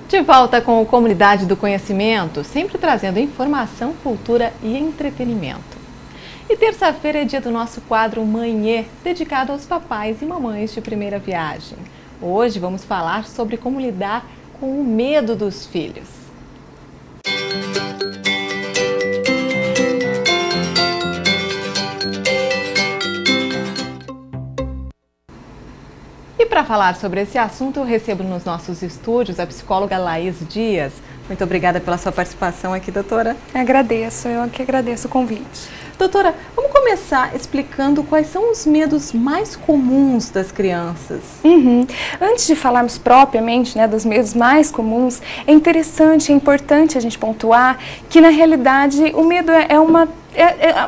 De volta com o Comunidade do Conhecimento, sempre trazendo informação, cultura e entretenimento. E terça-feira é dia do nosso quadro Manhê, dedicado aos papais e mamães de primeira viagem. Hoje vamos falar sobre como lidar com o medo dos filhos. E para falar sobre esse assunto, eu recebo nos nossos estúdios a psicóloga Laís Dias. Muito obrigada pela sua participação aqui, doutora. Eu que agradeço o convite. Doutora, vamos começar explicando quais são os medos mais comuns das crianças. Antes de falarmos propriamente, dos medos mais comuns, é interessante, é importante a gente pontuar que, na realidade, o medo é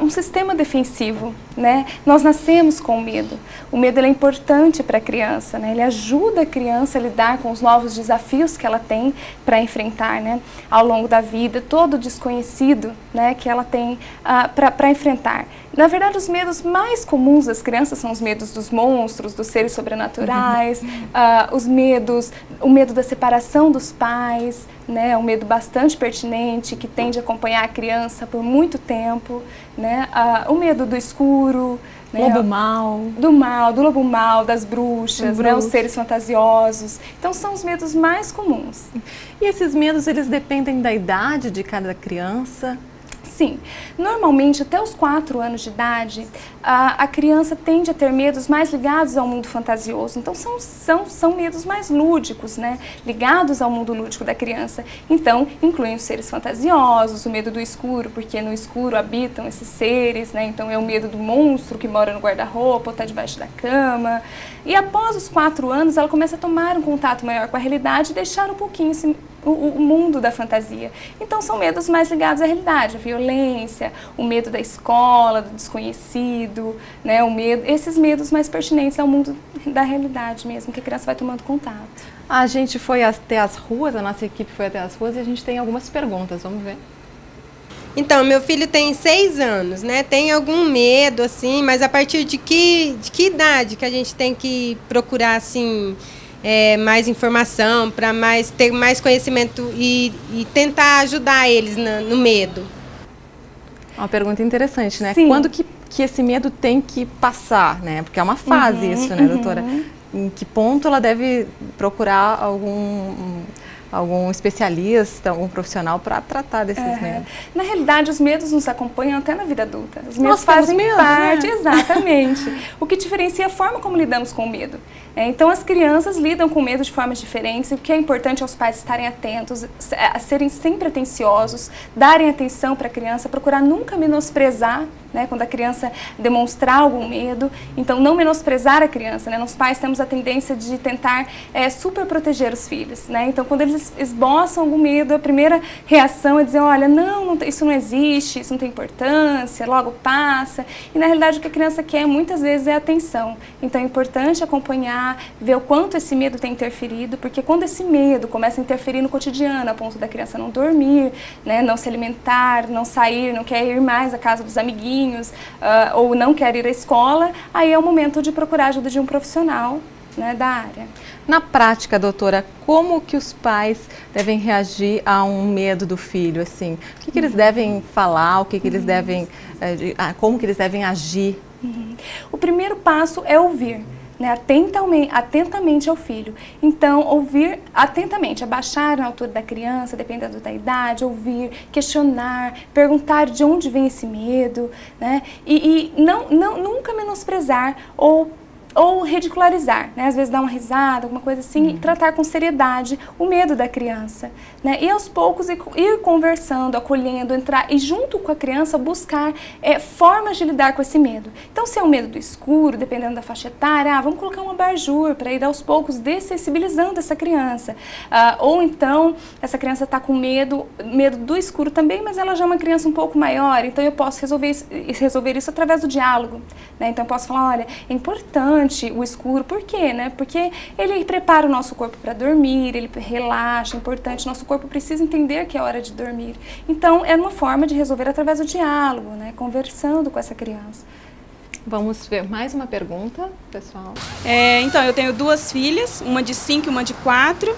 um sistema defensivo, Nós nascemos com medo. O medo é importante para a criança, Ele ajuda a criança a lidar com os novos desafios que ela tem para enfrentar, ao longo da vida, todo o desconhecido, que ela tem para enfrentar. Na verdade, os medos mais comuns das crianças são os medos dos monstros, dos seres sobrenaturais, o medo da separação dos pais, um medo bastante pertinente que tende a acompanhar a criança por muito tempo, o medo do escuro, lobo mau. Do lobo mau, das bruxas, os seres fantasiosos. Então, são os medos mais comuns. E esses medos, eles dependem da idade de cada criança? Sim, normalmente até os 4 anos de idade, a criança tende a ter medos mais ligados ao mundo fantasioso. Então são medos mais lúdicos, ligados ao mundo lúdico da criança. Então incluem os seres fantasiosos, o medo do escuro, porque no escuro habitam esses seres, Então é o medo do monstro que mora no guarda-roupa ou está debaixo da cama. E após os 4 anos, ela começa a tomar um contato maior com a realidade e deixar um pouquinho o mundo da fantasia. Então são medos mais ligados à realidade, a violência, o medo da escola, do desconhecido, esses medos mais pertinentes ao mundo da realidade mesmo, que a criança vai tomando contato. A gente foi até as ruas, a nossa equipe foi até as ruas e a gente tem algumas perguntas, vamos ver. Então, meu filho tem 6 anos, Tem algum medo, assim, mas a partir de que idade que a gente tem que procurar, assim, mais informação, para ter mais conhecimento e tentar ajudar eles no medo? Uma pergunta interessante, Sim. Quando que esse medo tem que passar, Porque é uma fase isso, doutora? Em que ponto ela deve procurar algum especialista, algum profissional para tratar desses medos? Na realidade, os medos nos acompanham até na vida adulta. Os medos Nós fazem temos medo, parte, exatamente. O que diferencia a forma como lidamos com o medo. Então, as crianças lidam com medo de formas diferentes e o que é importante é os pais estarem atentos, a serem sempre atenciosos, darem atenção para a criança, procurar nunca menosprezar, quando a criança demonstrar algum medo. Então, não menosprezar a criança, Nós pais temos a tendência de tentar super proteger os filhos, Então, quando eles esboçam algum medo, a primeira reação é dizer, olha, isso não existe, isso não tem importância, logo passa. E, na realidade, o que a criança quer muitas vezes é atenção. Então, é importante acompanhar, ver o quanto esse medo tem interferido, porque quando esse medo começa a interferir no cotidiano, a ponto da criança não dormir, não se alimentar, não sair, não quer ir mais à casa dos amiguinhos, ou não quer ir à escola, aí é o momento de procurar a ajuda de um profissional da área. Na prática, doutora, como que os pais devem reagir a um medo do filho, assim? O que eles devem falar, como que eles devem agir? O primeiro passo é ouvir. Atentamente ao filho. Então, ouvir atentamente, abaixar na altura da criança, dependendo da idade, ouvir, questionar, perguntar de onde vem esse medo, e nunca menosprezar ou ridicularizar, às vezes dar uma risada, alguma coisa assim, e tratar com seriedade o medo da criança, E aos poucos ir conversando, acolhendo, entrar e junto com a criança buscar formas de lidar com esse medo. Então, se é um medo do escuro, dependendo da faixa etária, vamos colocar um abajur para ir aos poucos dessensibilizando essa criança. Ou então, essa criança está com medo do escuro também, mas ela já é uma criança um pouco maior, então eu posso resolver isso através do diálogo, Então, eu posso falar, olha, é importante o escuro, por quê? Porque ele prepara o nosso corpo para dormir, ele relaxa, é importante, nosso corpo precisa entender que é hora de dormir. Então, é uma forma de resolver através do diálogo, conversando com essa criança. Vamos ver mais uma pergunta, pessoal. Então, eu tenho 2 filhas, uma de 5 e uma de 4.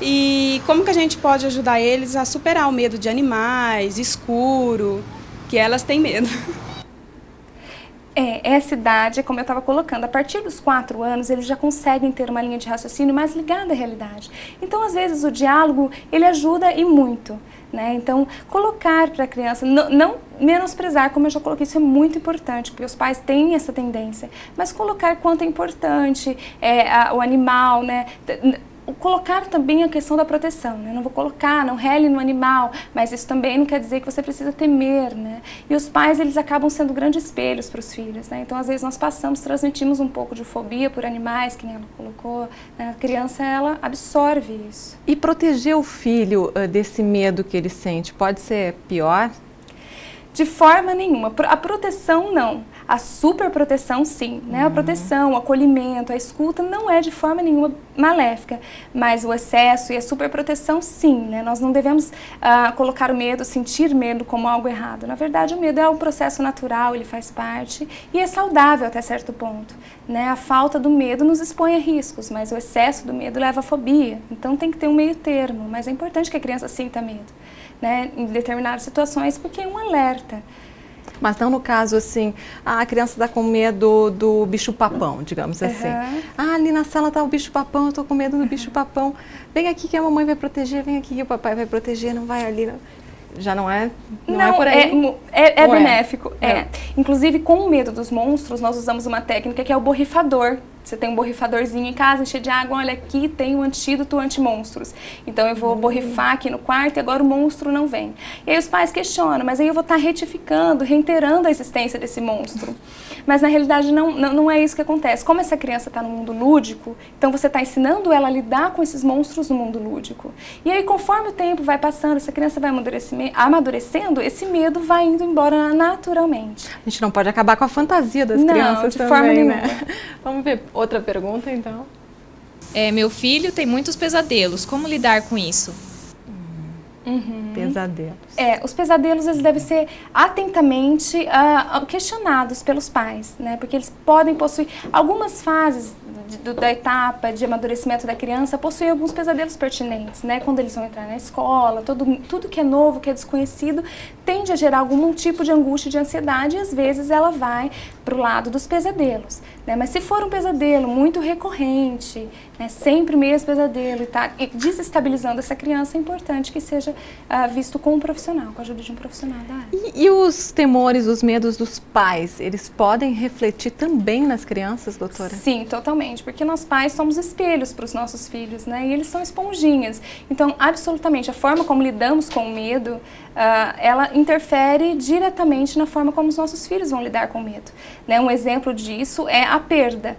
E como que a gente pode ajudar eles a superar o medo de animais, escuro, que elas têm medo. Essa idade, como eu estava colocando, a partir dos 4 anos, eles já conseguem ter uma linha de raciocínio mais ligada à realidade. Então, às vezes, o diálogo, ele ajuda e muito, né? Então, colocar para a criança, não menosprezar, como eu já coloquei, isso é muito importante, porque os pais têm essa tendência, mas colocar quanto é importante o animal, né? Colocar também a questão da proteção, né? Não vou colocar, não rele no animal, mas isso também não quer dizer que você precisa temer, né? E os pais, eles acabam sendo grandes espelhos para os filhos, né? Então, às vezes, nós transmitimos um pouco de fobia por animais, que nem ela colocou, né? A criança, ela absorve isso. E proteger o filho desse medo que ele sente pode ser pior? De forma nenhuma. A proteção, não. A superproteção, sim. Né? A proteção, o acolhimento, a escuta não é de forma nenhuma maléfica. Mas o excesso e a superproteção, sim. Né? Nós não devemos colocar o medo, sentir medo como algo errado. Na verdade, o medo é um processo natural, ele faz parte e é saudável até certo ponto. Né? A falta do medo nos expõe a riscos, mas o excesso do medo leva à fobia. Então tem que ter um meio termo, mas é importante que a criança sinta medo, né, em determinadas situações, porque é um alerta. Mas não no caso assim, a criança está com medo do bicho-papão, digamos assim. Ali na sala está o bicho-papão, eu estou com medo do bicho-papão. Vem aqui que a mamãe vai proteger, vem aqui que o papai vai proteger, não vai ali. Não. Já não é por aí? É benéfico. Inclusive, com o medo dos monstros, nós usamos uma técnica que é o borrifador. Você tem um borrifadorzinho em casa, enche de água, olha, aqui tem um antídoto anti-monstros. Então eu vou borrifar aqui no quarto e agora o monstro não vem. E aí os pais questionam, mas aí eu vou estar retificando, reiterando a existência desse monstro. Mas na realidade não é isso que acontece. Como essa criança está no mundo lúdico, então você está ensinando ela a lidar com esses monstros no mundo lúdico. E aí conforme o tempo vai passando, essa criança vai amadurecendo, esse medo vai indo embora naturalmente. A gente não pode acabar com a fantasia das crianças também, forma nenhuma. Né? Vamos ver outra pergunta, então. Meu filho tem muitos pesadelos. Como lidar com isso? Pesadelos. Os pesadelos, eles devem ser atentamente questionados pelos pais, né? Porque eles podem possuir algumas fases da etapa de amadurecimento da criança, possuem alguns pesadelos pertinentes, né? Quando eles vão entrar na escola, tudo que é novo, que é desconhecido, tende a gerar algum tipo de angústia, de ansiedade, e às vezes ela vai para o lado dos pesadelos, né? Mas se for um pesadelo muito recorrente, né? Sempre o mesmo pesadelo e desestabilizando essa criança, é importante que seja visto com um profissional, com a ajuda de um profissional da área. E os temores, os medos dos pais, eles podem refletir também nas crianças, doutora? Sim, totalmente, porque nós pais somos espelhos para os nossos filhos, né? E eles são esponjinhas. Então, absolutamente, a forma como lidamos com o medo, ela interfere diretamente na forma como os nossos filhos vão lidar com o medo, né? Um exemplo disso é a perda.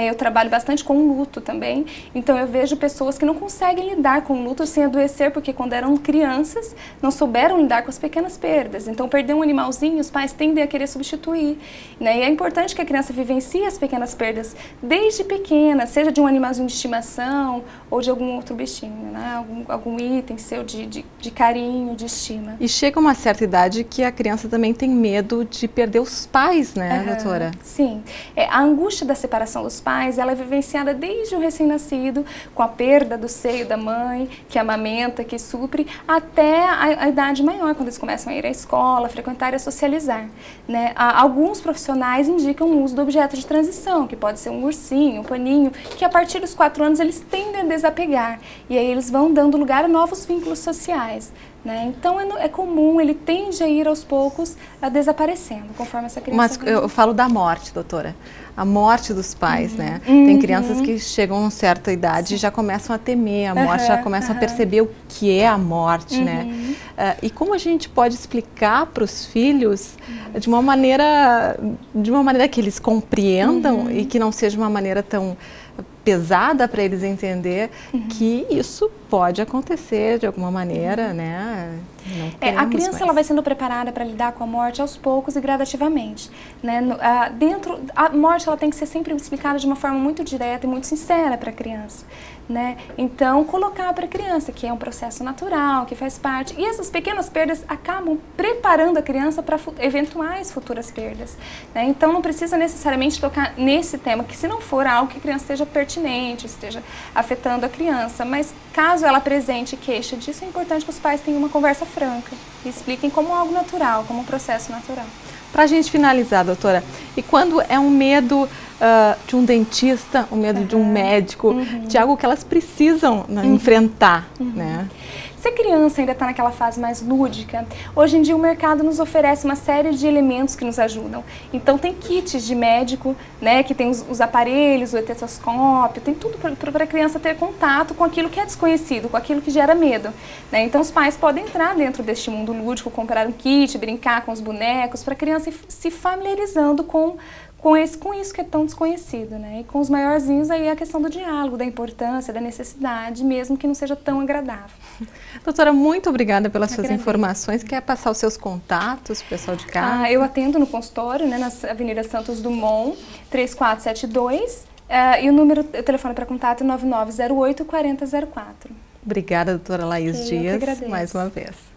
Eu trabalho bastante com luto também, então eu vejo pessoas que não conseguem lidar com o luto sem adoecer, porque quando eram crianças não souberam lidar com as pequenas perdas. Então, perder um animalzinho, os pais tendem a querer substituir, né? E é importante que a criança vivencie as pequenas perdas desde pequena, seja de um animalzinho de estimação ou de algum outro bichinho, né? Algum item seu de carinho, de estima. E chega uma certa idade que a criança também tem medo de perder os pais, né, doutora? Sim. A angústia da separação dos pais, ela é vivenciada desde o recém-nascido, com a perda do seio da mãe, que amamenta, que supre, até a idade maior, quando eles começam a ir à escola, frequentar e socializar, né? Alguns profissionais indicam o uso do objeto de transição, que pode ser um ursinho, um paninho, que a partir dos 4 anos eles tendem a desapegar, e aí eles vão dando lugar a novos vínculos sociais, né? Então é comum, ele tende a ir aos poucos desaparecendo, conforme essa criança... Mas eu falo da morte, doutora. A morte dos pais, né? Tem crianças que chegam a uma certa idade e já começam a temer a morte, já começam a perceber o que é a morte, né? E como a gente pode explicar para os filhos de uma maneira que eles compreendam e que não seja uma maneira tão pesada para eles entender que isso pode acontecer de alguma maneira, né? A criança ela vai sendo preparada para lidar com a morte aos poucos e gradativamente, né? A morte ela tem que ser sempre explicada de uma forma muito direta e muito sincera para a criança, né? Então, colocar para a criança que é um processo natural, que faz parte, e essas pequenas perdas acabam preparando a criança para eventuais futuras perdas, né? Então, não precisa necessariamente tocar nesse tema, que se não for algo que a criança esteja pertinente, esteja afetando a criança, mas caso caso ela apresente queixa disso, é importante que os pais tenham uma conversa franca e expliquem como algo natural, como um processo natural. Para a gente finalizar, doutora, e quando é um medo de um dentista, um medo de um médico, de algo que elas precisam enfrentar, né? Se a criança ainda está naquela fase mais lúdica, hoje em dia o mercado nos oferece uma série de elementos que nos ajudam. Então tem kits de médico, né, que tem os aparelhos, o estetoscópio, tem tudo para a criança ter contato com aquilo que é desconhecido, com aquilo que gera medo, né? Então os pais podem entrar dentro deste mundo lúdico, comprar um kit, brincar com os bonecos, para a criança ir se familiarizando com isso que é tão desconhecido, né? E com os maiorzinhos aí a questão do diálogo, da importância, da necessidade, mesmo que não seja tão agradável. Doutora, muito obrigada pelas suas informações. Quer passar os seus contatos, pessoal de casa? Eu atendo no consultório, né, na Avenida Santos Dumont, 3472, e o telefone para contato é 9908-4004. Obrigada, doutora Laís Dias, mais uma vez.